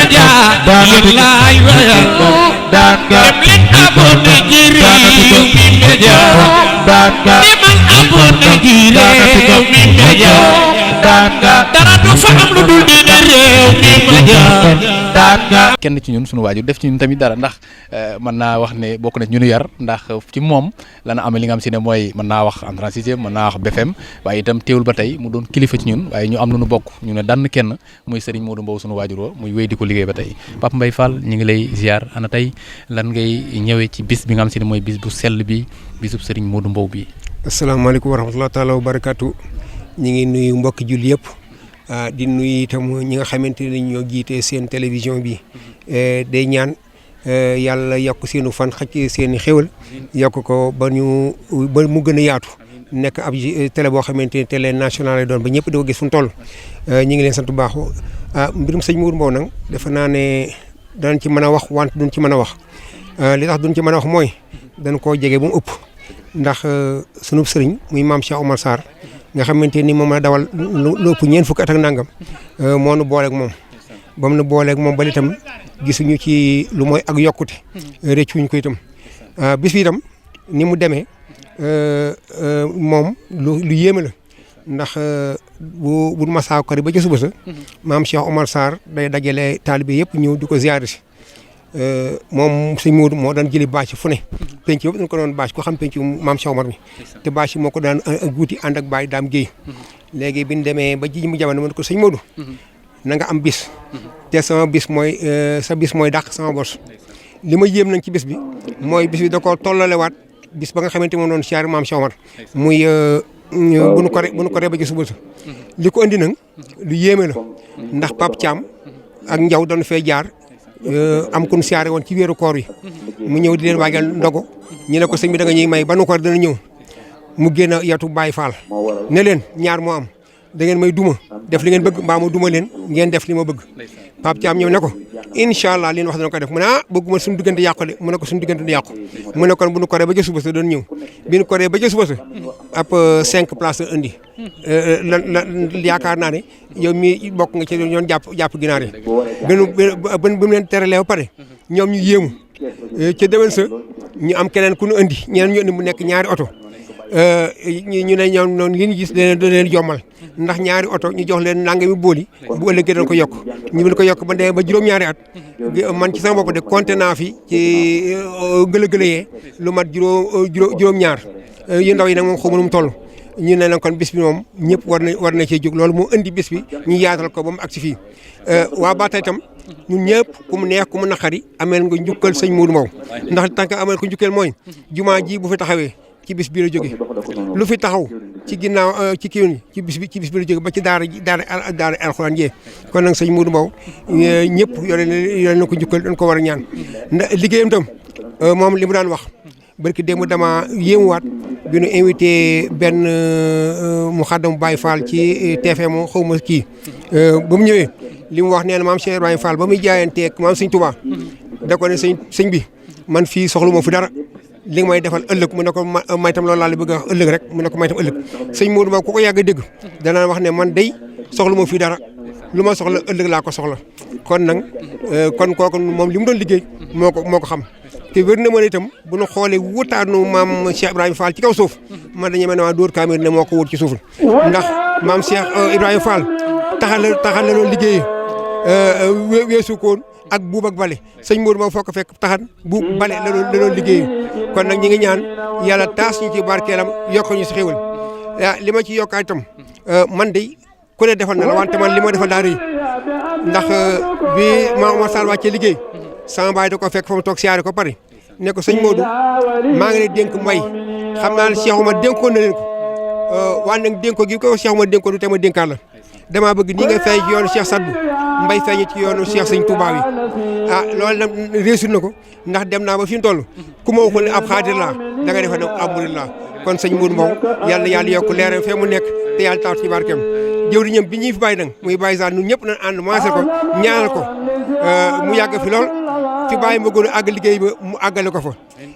media lillahi wa dem leen abonné ci Rewmi Media demal abonné ci Rewmi Media dara du fa am lu dul dina Rewmi Media. kenn ci ñun sunu waajur def ci ñun tamit dara ndax mën naa wax ne bokk na ñu nu yar ndax ci moom lana amee li nga xam si ne mooy mën naa wax en sixième mën naa wax BFM waaye itam teewul ba tey mu doon kilifa ci ñun waaye ñu am lu nu bokk ñu ne dann kenn muy Serigne Modou Mbow sunu waajur woo muy wéy di ko liggéey ba tey Pape Mbaye Fall ñu ngi lay ziar ana tey lan ngay ñëwee ci bis bi nga xam si ne mooy bis bu sell bi bisub Serigne Modou Mbow bi. asalaamaaleykum wa rahmatulah taala wa barakaatu ñu ngi nuyu mbokki julli yëpp. di nuyu itam ñi nga xamante ne ñoo jiite seen télévision bi day ñaan yàlla yokk seenu fan xëcc seen i xéwal yokk ko ba mu gën a yaatu nekk ab télé boo xamante ne télé nationale lay doon ba ñëpp di ko gis fu mu toll. ñu ngi leen sant bu baax mbirum sëñ Modou Mbow nag defe naa ne danañ ci mën a wax wante duñ ci mën a wax li tax duñ ci mën a wax mooy dañ koo jege ba mu ëpp ndax sunu sëriñ muy maam Cheikh Omar Sarr. nga xamante ni moom la dawal lu ëpp ñeent fukki at ak nangam moo nu booleeg moom ba mu nu booleeg moom ba itam gisuñu ci lu mooy ak yokkute rëccuñ ko itam bis bi itam ni mu demee moom lu yéeme la ndax bu masaa kori ba ca suba sa maam Cheikh Omar Sarr day dajale taalibe yëpp ñëw di ko ziyaare si moom sëñ Modou moo daan jëli bâche fu ne penc yëpp dañ ko doon bâche ko xam penc maam Cheikh Omar mi te bâche yi moo ko daan guuti ànd ak Baye Dame Guèye léegi bi ñu demee ba ji mu jamono mën ko sëñ Modou na nga am bis te sama bis mooy sa bis mooy dàq sama bos li ma yéem nañ ci bis bi mooy bis bi da koo tollalewaat bis ba nga xamante moom doon siyaare maam Cheikh Omar muy bu nu ko ree ba ci suba sa li ko andi nag lu yéeme la ndax Pape Thiam ak Ndiaw doon fee jaar am ku ñu siyaare woon ci weeru koor yi mu ñëw di leen waajal ndogo ñu ne ko sëñ bi da nga ñuy may ba nu koor dana ñëw mu génn yatu Baye Fall ne leen ñaar moo am da ngeen may duma def li ngeen bëgg mbaa ma duma leen ngeen def li ma bëgg Pape Thiam ñëw ne ko incha allah li ñu wax dana ko def mu ne bëgguma suñu diggante yàqu de mu ne ko suñu diggante du yàqu mu ne kon bu nu koree ba ca suba sa doon ñëw bi nu koree ba ca suba sa ab 5 places la indi yaakaar naa ne yow mii bokk nga ci ñoon jàpp ginaar yi bi mu leen teralee ba pare ñoom ñu yéemu ca déwén sa ñu am keneen ku ñu indi ñeneen ñu indi mu nekk ñaari oto ñu ne ñoom noonu li ñu gis leen jommal ndax ñaari oto ñu jox leen nangami booli bu ëllëgee dañ ko yokk ñu mën ko yokk ba demee ba juróom-ñaari at man ci sama bopp de compté naa fi ci gëlë-gëlë yee lu mat juróom-ñaar yu ndaw yi nag moom xamu nu mu toll ñu ne nag kon bis bi moom ñëpp war na cee jóg loolu moo indi bis bi ñu yaatal ko ba mu agsi fii waa ba tey itam ñun ñëpp ku mu neex ku mu naqari ameel nga njukkal sëñ Modou Mbow ndax tant que ameel ko njukkal mooy jumaa ji bu fi taxawee ci bis bi la jóge lu fi taxaw ci ginnaaw ci kii ci bis bi la jóge ba ci daara alxuraan jee kon nag sëñ Modou Mbow ñëpp yore na ko njukkal dañ ko war a ñaan ndax liggéeyam tam moom li mu daan wax barki démb dama yéemuwaat bi nu invité benn mu xaddam Baye Fall ci TFM xaw ma kii ba mu ñëwee li mu wax nee na maam Cheikh Ibrahima Fall ba muy jaayanteeg maam sëñ Touba da ko ne sëñ bi man fii soxlu ma fi dara li nga may defal ëllëg mu ne ko may tam loolu laa la bëgg a wax ëllëg rek mu ne ko may tam ëllëg sëñ Modou Mbow ku ko yàgg a dégg danaa wax ne man day soxlu ma fii dara lu ma soxla ëllëg laa ko soxla kon nag kon kooku moom li mu doon liggéey moo ko xam te wér na ma ne itam bu ñu xoolee wutaanu maam Cheikh Ibrahima Fall ci kaw suuf man dañu mel ne waa Dóor Kaamir ne moo ko wut ci suuf ndax maam Cheikh Ibrahima Fall taxal la loolu liggéeyee weesu koon ak buub ak bale sëñ Modou Mbow foo ko fekk taxan buub bale la doon liggéeyee kon nag ñi ngi ñaan yàlla taas ñu ci barkeelam yokk ñu si xéwal li ma ci yokkaay itam man de ku ne defal na la wante man li ma defal daa rëy ndax bi Maam Omar Sarr wàccee liggéey sama baay da ko fekk fa mu toog siyaare ko pare ne ko sëñ Modou maa ngi lay dénk mbay xam naa ne Cheikh Oumar dénkoon na leen ko waaye nag dénko gi ko Cheikh Oumar dénkoon du te ma dénkaat la damaa bëgg nii nga feeñ ci yoonu Cheikh Sadbu mbay feeñ ci yoonu Cheikh Sëñ Touba wi loolu nag réussir na ko ndax dem naa ba fi mu toll ku ma waxul ne ab xaadir laa da nga defe ne ab murid laa kon sëñ Modou Mbow yàlla yokk leeram fee mu nekk te yàlla taw ci barkeem jëwriñam bi ñuy fi bàyyi nag muy bàyyi sax ñun ñëpp nañ ànd maase ko ñaanal ko mu yàgg fi lool fi bàyyi ma gën a àgg liggéey ba mu àggale ko fa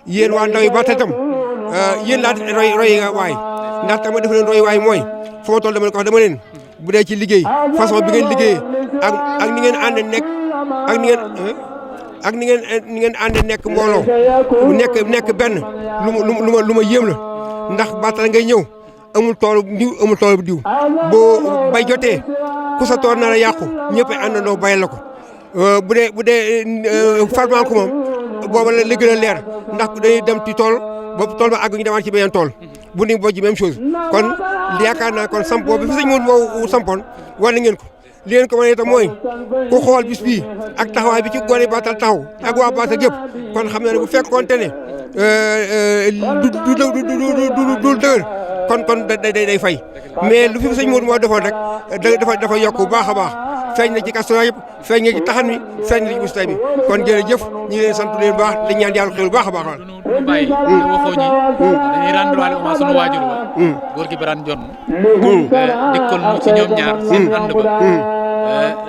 yéen waa ndaw yi ba tey tam yéen laa roy waay ndax tama def leen roy waay mooy foo toll dama leen ko wax dama leen bu dee ci liggéey façon bi ngeen liggéeyee ak ni ngeen ànd nekk ak ni ngeen ànd nekk mbooloo nekk benn lu ma yéem la ndax Batale ngay ñëw amul toolu diw amul toolu diw boo bay jotee ku sa tool nar a yàqu ñëpp a àndandoo bayal la ko bu dee farmanko moom booba la gën a leer ndax dañuy dem ci tool boobu tool ba àgg ñu demaat ci beneen tool bu ni bojj même chose kon yaakaar naa kon samp boobu fi sëñ Modou Mbow sampoon war na ngeen ko li ngeen ko wane itam mooy ku xool bis bii ak taxawaay bi ci góor yi Batal taxaw ak waa Batal gépp kon xam na ne bu fekkoonte ne du dëgër kon day fay mais lu fi sëñ Modou moo defoon rek dafa yokk bu baax a baax feeñ na ci Kazu yëpp feeñ na ci taxan mi feeñ na ci bis tay bi kon jërëjëf ñu ngi leen sant leen baax di ñaan yàlla xel bu baax a baax waal du bàyyi waxoo ñi dañuy rendre hommage sunu waajur ba góor gi Birane Jonn dikkal ñu ci ñoom ñaar seen ànd ba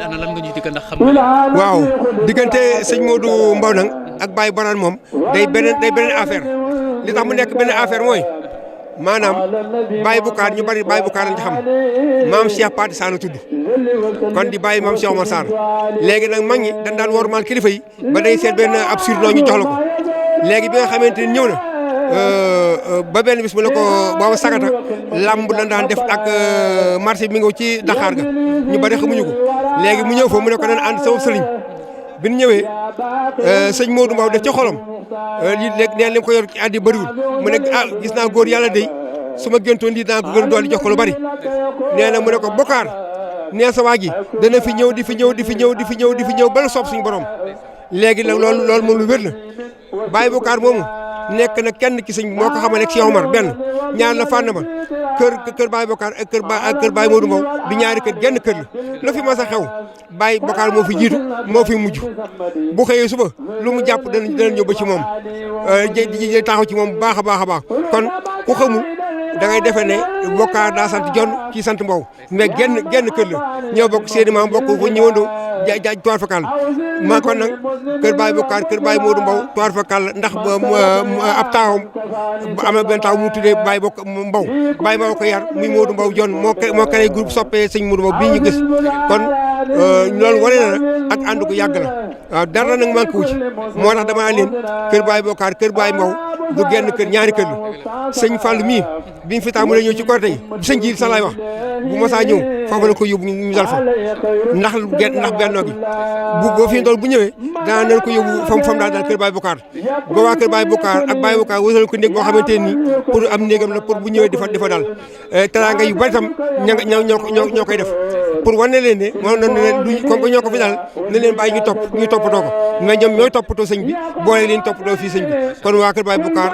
ana lan nga ñuy dikk ndax xam nga waaw diggante sëñ Modou Mbow nag ak Baye Birane moom day beneen affaire li tax mu nekk beneen affaire mooy maanaam Baye Boucar ñu bari Baye Boucar lañ ci xam maam Cheikh Pati Sarr la tudd kon di bàyyi maam Cheikh Omar Sarr léegi nag mag ñi dañ daan wormaal kilifa yi ba day seet benn absurde ñu jox la ko léegi bi nga xamante ni ñëw na ba benn bis mu ne ko booba sagata lamb dañ daan def ak marché bi mi ngi ci Dakar ga ñu bari xamuñu ko léegi mu ñëw fa mu ne ko dañ ànd sama sëriñ bi ñu ñëwee sëñ Modou Mbow def ci xolam léegi neen li mu ko yor ci àddi bëriwul mu ne gis naa góor yàlla day su ma gëntoon lii dinaa ko gën dool di jox ko lu bari nee na mu ne ko Bokar nee sa waa gi dana fi ñëw di fi ñëw ba la soob suñu borom léegi nag loolu moom lu wér la Baye Bokar moomu nekk na kenn ci sëñ moo ko xamal ak Cheikh Omar benn ñaar la fànn ma kër Baye Bokar ak kër Baye Modou Mbow di ñaari kër genn kër la fi mas a xew Baye Bokar moo fi jiitu moo fi mujj bu xëyee suba lu mu jàpp dana ñëw ba ci moom ji taxaw ci moom bu baax a baax kon ku xamul da ngay defe ne Bokar daa sant Jonn kii sant Mbow mais genn kër la ñëw bokk seeni maam bokk fa ñëwandoo jaaj toir fakal maa kon nag kër Baye Bokar kër Baye Modou Mbow toir fakal ndax ab taawam am na benn taaw mu tuddee Baye Mbow Baye Mbow ko yar muy Modou Mbow Jonn moo créé groupe soppee sëñ Modou Mbow bii ñu gis kon loolu wane na ak ànd ko yàgg la waaw dara nag manqué wu ci moo tax dama leen kër Baye Bokar kër Baye Mbow du genn kër ñaari kër la sëñ Fall mii biñ fi tàmbalee ñëw ci côté yi sëñ ji sa laay wax bu mosaa ñëw foofu la ko yóbbu ñu dal fa ndax bennoo gi boo fi dool bu ñëwee dana nañ ko yóbbu fam daal kër Baye Bokar ba waa kër Baye Bokar ak Baye Bokar wësal ko néeg boo xamante ni pour am néegam la pour bu ñëwee dafa daal teraanga yu bari tam ñoo koy def pour wane leen ne moo noon leen duñ comme que ñoo ko fi daal ne leen bàyyi ñu toppatoo ko mais ñoom ñooy toppatoo sëñ bi boole leen toppatoo fii sëñ bi kon waa kër Baye Bokar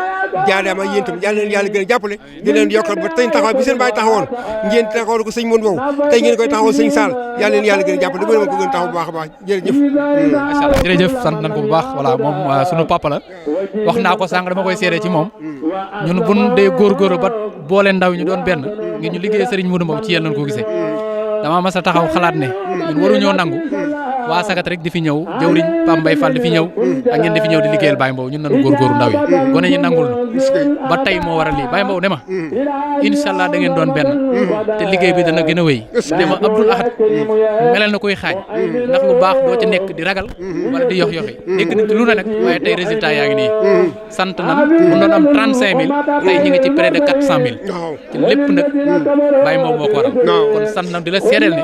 jaadaama yéen itam yàlla leen yàlla gën a jàppale di leen yokkal ba tey taxawaay bi seen bàyyi taxawoon ngeen taxawal ko sëñ Modou Mbow tey ngeen koy taxawal sëñ Sall yàlla leen yàlla gën a jàppale ba ko gën taxaw bu baax a baax jërëjëf macha Allah jërëjëf sant nañ ko bu baax voilà moom sunu papa la wax naa ko sànq dama koy seede ci moom ñun buñ dee góorgóorlu ba boole ndaw ñu doon benn ngir ñu liggéey Serigne Modou Mbow ci yéen lañ ko gisee dama mas a taxaw xalaat ne ñun waruñoo nangu waa sagat rek di fi ñëw jëwriñ Pam Mbaye Fall di fi ñëw ak ngeen di fi ñëw di liggéeyal Baye Mbow ñun nañu góorgóoru ndaw yi gone ñi nangul na ba tey moo waral lii Baye Mbow ne ma incha allah da ngeen doon benn te liggéey bi dana gën a wéy ne ma Abdoul Ahad melal na koy xaaj ndax lu baax doo ci nekk di ragal wala di yox-yoxi dégg nit lu ne nag waaye tey résultat yaa ngi nii sant nan mu doon am 35 000 tey ñu ngi ci près de 400 000 ci lépp nag Baye Mbow moo ko waral kon sant nan di la seedeel ne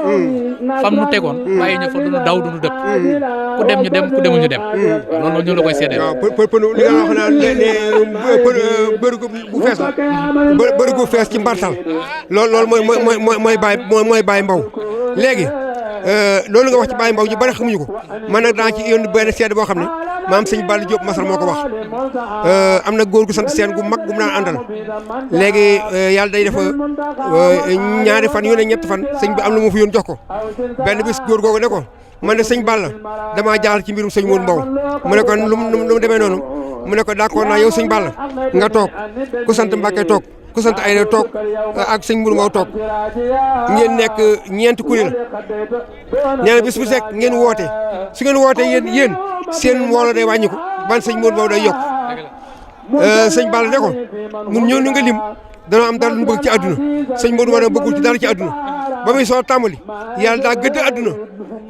fam nu tegoon bàyyi ñu fa du nu daw du nu dëpp ku dem ñu dem ku demul ñu dem loolu ñu la koy seedeel. waaw li nga wax naan bërigo bu fees la bërigo fees ci mbartal loolu mooy Baye Mbow léegi loolu nga wax ci Baye Mbow ñu bari xamuñu ko man nag daa ci yónni benn seede boo xam ne maam sëñ Balla Diop Masar moo ko wax am na góor gu sant seen gu mag gu mu naan àndal léegi yàlla day def ñaari fan yu ne ñetti fan sëñ bi am lu mu fi yoon jox ko benn bis góor googu ne ko man de sëñ Balla damaa jaaxal ci mbirum sëñ Modou Mbow mu ne ko lu mu demee noonu mu ne ko d'accord naa yow sëñ Balla nga toog ku sant Mbàkke toog ku sant ay toog ak sëñ Modou Mbow toog ngeen nekk ñeenti kuréel nee na bis bu sekk ngeen woote su ngeen wootee yéen seen mbooloo day wàññi ko ban sëñ Modou Mbow day yokk sëñ Balla ne ko ñun ñoo ñu nga lim dana am dara lu ñu bëgg ci àdduna sëñ Modou Mbow bëggul ci dara ci àdduna ba muy soo tàmbali yàlla daa gëdd adduna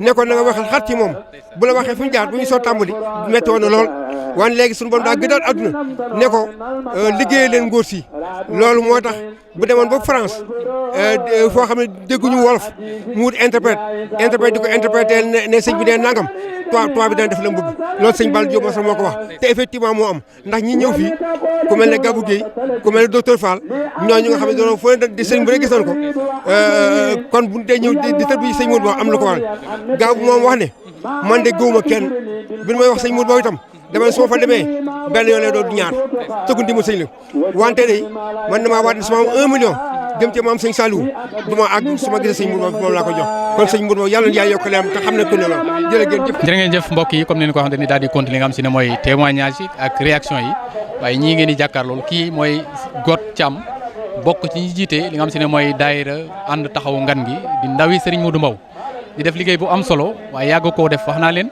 nekkoon na nga waxal xat ci moom bu la waxee fu ñu jaar bu ñu soo tàmbali métti woon na lool wan léegi suñu borom daa gëddaat adduna ne ko liggéey leen ngóor si loolu moo tax bu demoon ba France foo xam ne dégguñu wolof mu wut interprète di ko interpréter ne sëñ bi nee nangam tubaab bi dana def la mu bëgg loolu sëñ Balla Diop moo ko wax te effectivement moo am ndax ñi ñëw fii ku mel ne Gabou Guèye ku mel ne docteur Fall ñooñu nga xam ne doon foo di sëñ bu rek gis nañ ko kon bu dee ñëw di tër bi sëñ Modou Ba am lu ko waral gaaw moom wax ne man de gëwuma kenn bi may wax sëñ Modou Ba itam dama ne soo fa demee benn yoon lay doon ñaar tëggu ndimbal sëñ la wante de man damaa waat ne su ma am 1 million jëm ci maam sëñ Saliou du ma àgg su ma gisee sëñ Modou Ba moom laa ko jox kon sëñ Modou Ba yàlla na yàlla yokk leeram te xam ne ku ne la jërë ngeen jëf mbokk yi comme ni ñu ko waxee ni daal di continuer nga xam si ne mooy témoignage yi ak réaction yi waaye ñii ngeen di jàkkaarlool kii mooy Got Thiam bokk ci ñi jiite li nga xam si ne mooy daayira ànd taxawu ngan gi di ndawi Serigne Modou Mbow di def liggéey bu am solo waaye yàgg koo def wax naa leen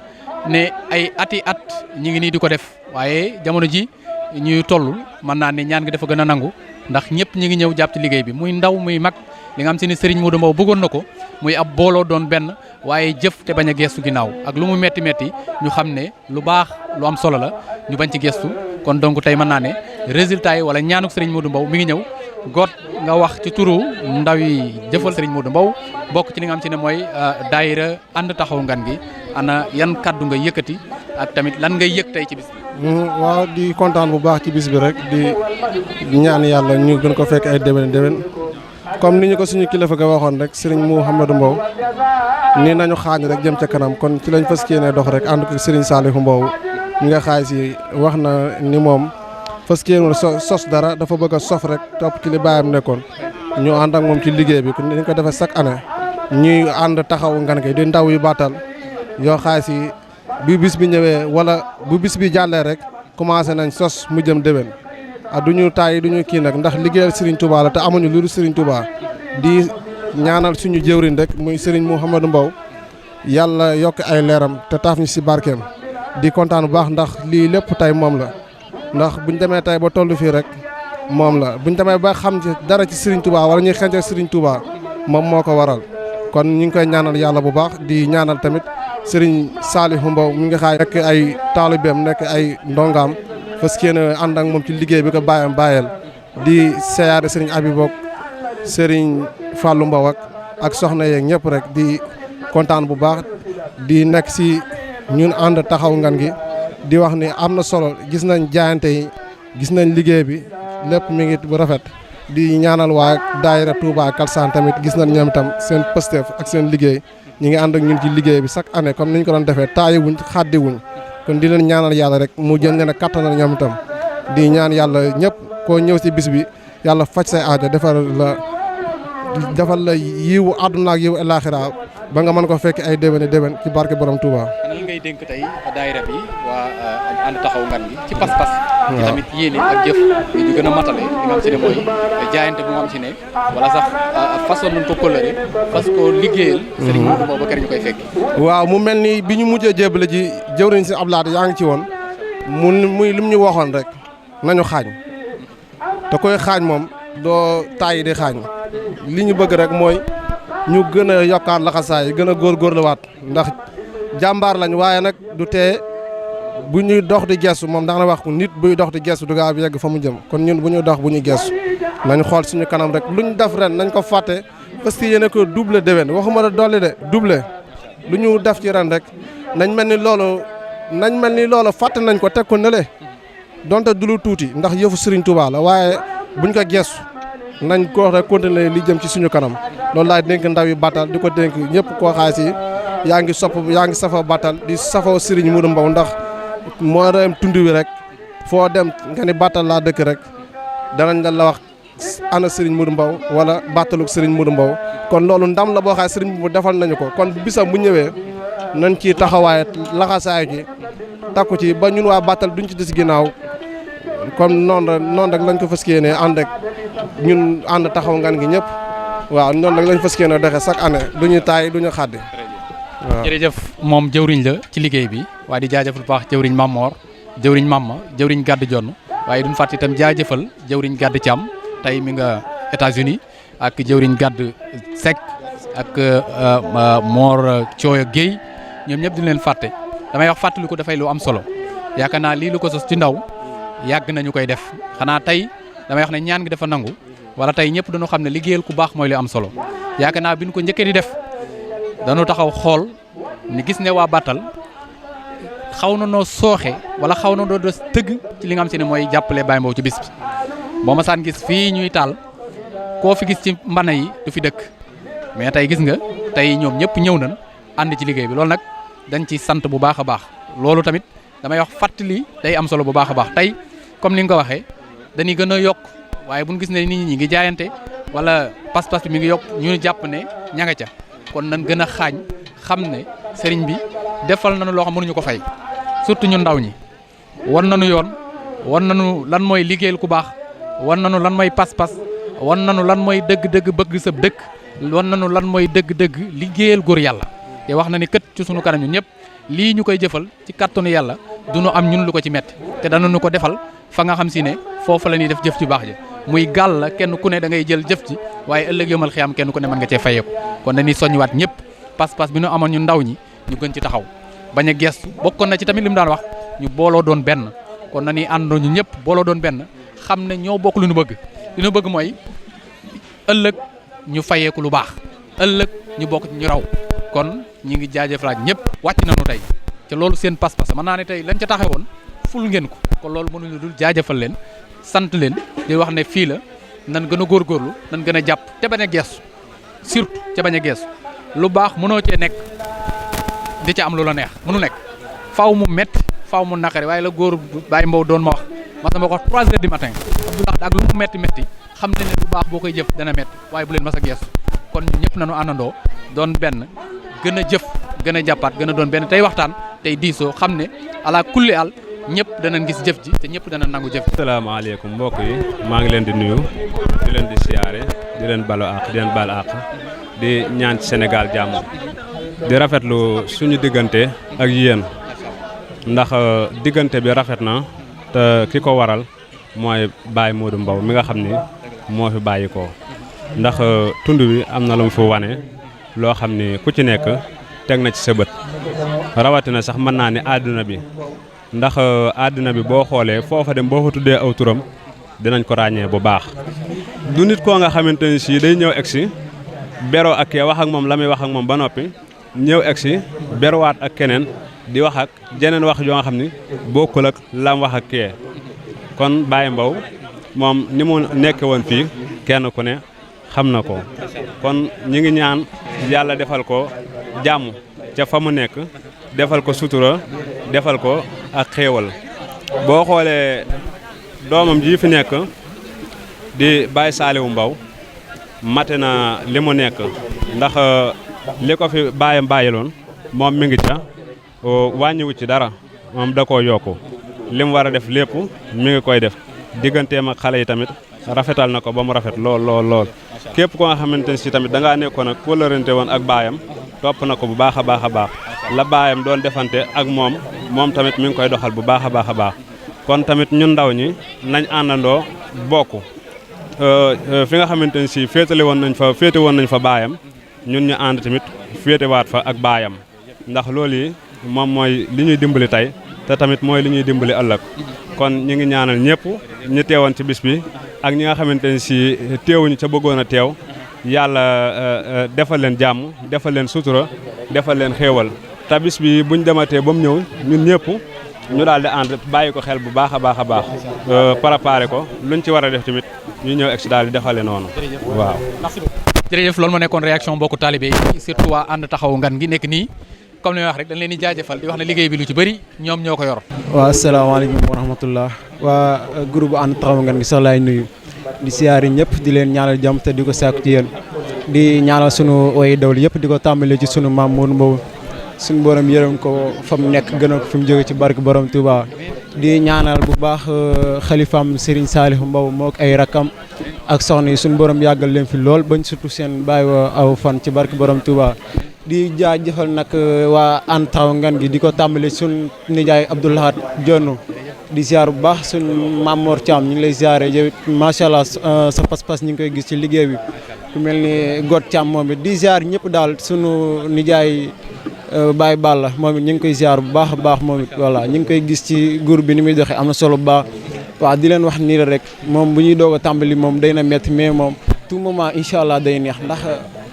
ne ay ati at ñi ngi nii di ko def waaye jamono ji ñuy toll mën naa ne ñaan gi dafa gën a nangu ndax ñëpp ñi ngi ñëw jàpp ci liggéey bi muy ndaw muy mag li nga xam si ne Serigne Modou Mbow bëggoon na ko muy ab booloo doon benn waaye jëf te bañ a gestu ginnaaw ak lu mu metti metti ñu xam ne lu baax lu am solo la ñu bañ ci gestu kon donc tey mën naa ne résultat yi wala ñaanuk Serigne Modou Mbow mi ngi ñëw Got nga wax ci turu ndaw yi jëfal Serigne Modou Mbow bokk ci li nga xam si ne mooy daayira ànd taxaw ngan gi ana yan kaddu nga yëkkati ak tamit lan ngay yëg tey ci bis bi. waaw di kontaan bu baax ci bis bi rek di ñaan yàlla ñu gën ko fekk ay déwén comme ni ñu ko suñu kilifa ga waxoon rek Serigne Mouhamadou Mbow nii nañu xaañ rek jëm ca kanam kon ci lañ fas yéene dox rek ànd ko Serigne Saliou Mbow mi nga xaay si wax na ni moom fas yéene sos dara dafa bëgg a sof rek topp ci li baayam nekkoon ñu ànd ak moom ci liggéey bi ni ñu ko defee chaque année ñuy ànd taxaw ngan gi di ndaw yu baatal yoo xaay si bu bis bi ñëwee wala bu bis bi jàllee rek commencé nañ sos mu jëm déwén du ñu taay du ñu kii nag ndax liggéeyal Serigne Touba la te amuñu lu dul Serigne Touba di ñaanal suñu jëwriñ rek muy Serigne Mouhamadou Mbow yàlla yokk ay leeram te taaf ñu si barkeem di kontaan bu baax ndax lii lépp tey moom la ndax buñ demee tey ba toll fii rek moom la buñ demee ba xam ci dara ci Serigne Touba wala ñuy xeeñte Serigne Touba moom moo ko waral kon ñu ngi koy ñaanal yàlla bu baax di ñaanal tamit Serigne Saliou Mbow mi nga xaay nekk ay taalibeem nekk ay ndongaam fas yéene ànd ak moom ci liggéey bi ko bàyyam bàyyeel di seyaare Serigne Abibou Serigne Fallou Mbow ak soxna yeeg ñëpp rek di kontaan bu baax di nekk si ñun ànd taxaw ngan gi di wax ni am na solo gis nañ jaayante yi gis nañ liggéey bi lépp mi ngi bu rafet di ñaanal waa daayira Touba Kalsane tamit gis nañ ñoom tam seen pësteef ak seen liggéey ñi ngi ànd ak ñun ci liggéey bi chaque année comme niñ ko doon defee taayiwuñ xàddiwuñ kon di leen ñaanal yàlla rek mu jël leen a kattanal ñoom itam di ñaan yàlla ñëpp koo ñëw si bis bi yàlla faj say aajo defal la yiwu àdduna ak yiwu alaaxira ba nga mën ko fekk ay déwén ci barke borom Touba. lan ngay dénk tey daayira bi waa ànd taxaw ngan gi ci pas-pas. ci tamit yéene ak jëf yi ñu gën a matale li nga xam si ne mooy jaayante bu nga xam si ne wala sax façon nañ ko kóllëre fas ko liggéeyal. Serigne Modou Mbow ba kër ñu koy fekk. waaw mu mel ni bi ñu mujjee jébale ji jëwriñ si Ablaye yaa ngi ci woon muy lim ñu waxoon rek nañu xaañ te koy xaañ moom doo tàyyi di xaañ li ñu bëgg rek mooy ñu gën a yokkaat laxasaay gën a góorgóorluwaat ndax jàmbaar lañ waaye nag du tee bu ñuy dox di gestu moom ndax na wax nit buy dox di gestu du gaaw yegg fa mu jëm kon ñun bu ñuy dox bu ñuy gestu nañ xool suñu kanam rek luñ def ren nañ ko fàtte parce que yéen a ko double déwén waxuma la dolli de double lu ñu def ci ren rek nañ mel ni loolu fàtte nañ ko teg ko nële donte du lu tuuti ndax yëfu Serigne Touba la waaye buñ ko gestu nañ ko rek continuer li jëm ci suñu kanam loolu laay dénk ndaw yi Batal di ko dénk ñëpp koo xaay si yaa ngi safa Batal di safoo Serigne Modou Mbow ndax moo dem tund wi rek foo dem nga ni Batal laa dëkk rek danañ la wax ana Serigne Modou Mbow wala Bataluk Serigne Modou Mbow kon loolu ndam la boo xaay Serigne bu defal nañu ko kon bisam bu ñëwee nañ ci taxawaay laxasaayu ci takku ci ba ñun waa Batal duñ ci des ginnaaw comme noonu rek lañ ko fas yéenee ànd ak ñun ànd taxaw ngan gi ñëpp waaw noonu rek lañ fas yéenee doxee chaque année duñu taay duñu xàddi waaw. jërëjëf moom jëwriñ la ci liggéey bi waaye di jaajëfal bu baax jëwriñ Mamor jëwriñ Mamma jëwriñ Gàdd Jonn waaye duñ fàtte itam jaajëfal jëwriñ Gàdd Thiam tey mi nga États-Unis ak jëwriñ Gàdd Seck ak Mor Thioya Guèye ñoom ñëpp di leen fàtte damay wax fàttali ko dafay lu am solo yaakaar naa lii lu ko sos ci ndaw yàgg nañu koy def xanaa tey damay wax ne ñaan gi dafa nangu wala tey ñëpp dañoo xam ne liggéeyal ku baax mooy lu am solo yaakaar naa bi ñu ko njëkkee di def dañu taxaw xool ni gis ne waa Battal xaw na noo sooxe wala xaw na doo des tëgg ci li nga xam si ne mooy jàppale Baye Mbow ci bis bi boo ma saan gis fii ñuy taal koo fi gis ci mbana yi du fi dëkk mais tey gis nga tey ñoom ñëpp ñëw nañ ànd ci liggéey bi loolu nag dañ ci sant bu baax a baax loolu tamit damay wax fàttali day am solo bu baax a baax tey comme ni nga ko waxee dañuy gën a yokk waaye bu ñu gis ne nit ñi ngi jaayante wala pas-pas bi mi ngi yokk ñu jàpp ne ña nga ca kon nañ gën a xaañ xam ne sëriñ bi defal nañu loo xam mënuñu ko fay surtout ñun ndaw ñi wan nañu yoon wan nañu lan mooy liggéeyal ku baax wan nañu lan mooy pas-pas wan nañu lan mooy dëgg-dëgg bëgg sa dëkk wan nañu lan mooy dëgg-dëgg liggéeyal góor yàlla te wax na ni kët ci sunu kanam ñun ñëpp lii ñu koy jëfal ci kàttanu yàlla du ñu am ñun lu ko ci metti te danañu ko defal fa nga xam si ne foofu la ñuy def jëf ci baax ji muy gàll la kenn ku ne da ngay jël jëf ci waaye ëllëg yomal xiyam kenn ku ne mën nga cee fayeeku kon dañuy soññiwaat ñëpp pas-pas bi ñu amoon ñu ndaw ñi ñu gën ci taxaw bañ a gestu bokkoon na ci tamit li mu daan wax ñu booloo doon benn kon nañuy àndoo ñu ñëpp booloo doon benn xam ne ñoo bokk lu ñu bëgg li ñu bëgg mooy ëllëg ñu fayeeku lu baax ëllëg ñu bokk ñu raw kon ñi ngi jaajëfalaat ñëpp wàcc nañu tey te loolu seen pas-pas mën naa ne tey lañ ca taxawoon ful ngeen ko kon loolu mënuñu dul jaajëfal leen sant leen di wax ne fii la nan gën a góorgóorlu nan gën a jàpp te bañ a geesu surtout ca bañ a geesu lu baax mënoo cee nekk di ca am lu la neex mënu nekk faaw mu métti faaw mu naqari waaye la góor Baye Mbow doon ma wax ma sama ko 3 heures du matin Abdoulaye ak lu mu métti métti xam ne lu baax boo koy jëf dana métti waaye bu leen mas a geesu kon ñu ñëpp nañu àndandoo doon benn gën a jëf gën a jàppaat gën a doon benn tey waxtaan tey diisoo xam ne ala kulli al ñëpp danañ gis jëf ji te ñëpp dana nangu jëf ji. asalaamaaleykum mbokk yi maa ngi leen di nuyu di leen di siyaare di leen balu àq di leen baal àq di ñaan ci Sénégal jàmm di rafetlu suñu diggante ak yéen ndax diggante bi rafet na te ki ko waral mooy Baye Modou Mbow mi nga xam ni moo fi bàyyi ko ndax tund bi am na lu mu fi wane loo xam ni ku ci nekk teg na ci sa bët rawatina sax mën naa ne àdduna bi ndax àdduna bi boo xoolee foofa dem boo fa tuddee aw turam dinañ ko ràññee bu baax du nit koo nga xamante ni si day ñëw egsi beroo ak kee wax ak moom la muy wax ak moom ba noppi ñëw egsi beruwaat ak keneen di wax ak jeneen wax yoo nga xam ni bokkul ak lam wax ak kee kon Baye Mbow moom ni mu nekke woon fii kenn ku ne xam na ko kon ñi ngi ñaan yàlla defal ko jàmm ca fa mu nekk defal ko sutura defal ko ak xéewal boo xoolee doomam ji fi nekk di Baye Saliou Mbow mate na li mu nekk ndax li ko fi baayam bàyyiloon moom mi ngi ca wàññiwu ci dara moom da koo yokku li mu war a def lépp mi ngi koy def digganteem ak xale yi tamit rafetal na ko ba mu rafet lool lool lool képp ko nga xamante ne si tamit da ngaa nekkoon ak kóllërante woon ak baayam topp na ko bu baax a baax a baax la baayam doon defante ak moom tamit mi ngi koy doxal bu baax a baax a baax kon tamit ñun ndaw ñi nañ àndandoo bokk fi nga xamante ne si féete woon nañ fa baayam ñun ñu ànd tamit féetewaat fa ak baayam ndax loolu yi moom mooy li ñuy dimbali tey te tamit mooy li ñuy dimbali ëllëg kon ñu ngi ñaanal ñëpp ñu teewoon ci bis bi ak ñi nga xamante ne si teewuñu ca bëggoon a teew yàlla defal leen jàmm defal leen sutura defal leen xéewal te bis bi buñ dematee ba mu ñëw ñun ñëpp ñu daal di ànd bàyyi ko xel bu baax a baax a baax préparé ko luñ ci war a def tamit ñu ñëw egsi daal di defale noonu waaw. jërëjëf loolu ma nekkoon réaction mbokku talibé yi surtout waa ànd taxawu ngan gi nekk nii comme li ma wax rek dañ leen di jaajëfal di wax ne liggéey bi lu ci bëri ñoom ñoo ko yor. waaw asalaamaaleykum wa rahmatullah waa groupe ànd taxawu ngan gi sax laay nuyu di siyaari ñëpp di leen ñaanal jàmm te di ko sàkku ci yéen di ñaanal sunu way dawli yëpp di ko tàmbalee ci sunu maam Modou Mbow suñu borom yërëm ko fa mu nekk gënal ko fi mu jóge ci barke borom Touba di ñaanal bu baax xalifaam Serigne Saliou Mbow moo ay rakam ak soxna yi suñu borom yàggal leen fi lool bañ surtout seen bàyyi wa aw fan ci barke borom Touba di jaajëfal nag waa ànd taxawu ngan gi di ko tàmbali suñ nijaay Abdoulahat Jonn di ziar bu baax suñ Mamor Thiam ñu ngi lay ziare yow macha allah sa pas-pas ñu ngi koy gis ci liggéey bi ku mel ni God Thiam moom it di ziar ñëpp daal sunu nijaay Baye Balla moom it ñu ngi koy ziar bu baax a baax moom it voilà ñu ngi koy gis ci groupe bi ni muy doxee am na solo bu baax waaw di leen wax nii la rek moom bu ñuy doog a tàmbali moom day na métti mais moom tout moment incha allah day neex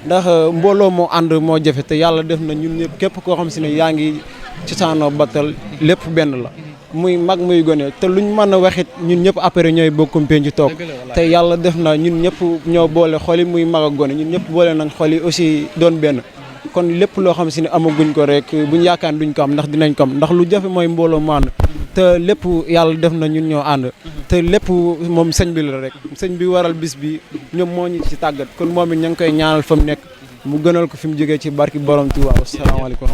ndax mbooloo moo ànd moo jafe te yàlla def na ñun ñëpp képp koo xam si ne yaa ngi cosaanoo Batal lépp benn la muy mag muy gone te luñ mën a waxit ñun ñëpp après ñooy bokkum penc toog te yàlla def na ñun ñëpp ñoo boole xol yi muy mag ak gone ñun ñëpp boole nañ xol yi aussi doon benn kon lépp loo xam si ne amaguñ ko rek buñ yaakaar duñ ko am ndax dinañ ko am ndax lu jafe mooy mbooloo mu ànd te lépp yàlla def na ñun ñoo ànd te lépp moom sëñ bi la rek sëñ bi waral bis bi ñoom moo ñu ci tàggat kon moom it ña ngi koy ñaanal fa mu nekk mu gënal ko fi mu jógee ci barki borom Tuubaa asalaamaaleykum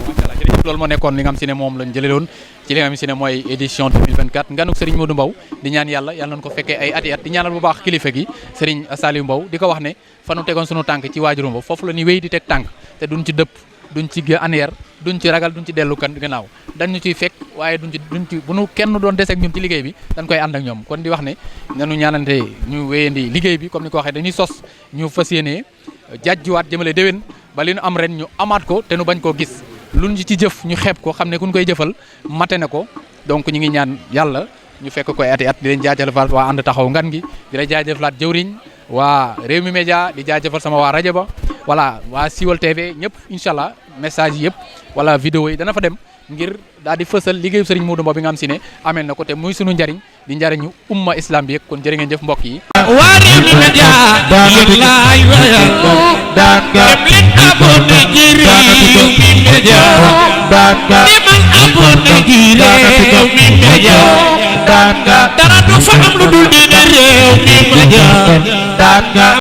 loolu moo nekkoon li nga xam si ne moom lañ jëlee woon ci li nga xam si ne mooy édition 2024 nganuk Serigne Modou Mbow di ñaan yàlla nañ ko fekkee ay at di ñaanal bu baax kilifa gi Serigne Saliou Mbow di ko wax ne fa nu tegoon sunu tànk ci waajuru Mbow foofu la ñuy wéy di teg tànk te duñ ci dëpp duñ ci aneer duñ ci ragal duñ ci dellu gannaaw dañu ciy fekk waaye duñ ci bu nu kenn doon deseeg ñun ci liggéey bi dañ koy ànd ak ñoom kon di wax ne nanu ñaanante ñu wéyandi liggéey bi comme ni ko waxee dañuy sos ñu fas yéenee jàjjuwaat jëmale déwén ba li nu am ren ñu amaat ko te nu bañ koo gis luñ ci jëf ñu xeeb ko xam ne kuñ koy jëfal mate na ko donc ñu ngi ñaan yàlla ñu fekk koy ati at di leen jaajëfal waa ànd taxaw ngan gi di leen jaajëfalaat jëwriñ waa Rewmi Média di jaajëfal sama waa rajo ba voilà waa Siwal TV ñëpp incha allah message yi yëpp wala vidéo yi dana fa dem ngir daal di fësal liggéeyu Serigne Modou Mbow bi nga xam si ne amee na ko te muy sunu njariñ di njariñu umma islam bi yëpp kon jërë ngeen jëf mbokk yi waa Rewmi Média yéen laay wayal dem leen abonné ci Rewmi Média demal abonné ci Rewmi Média dara du fa am lu dul di Rewmi Média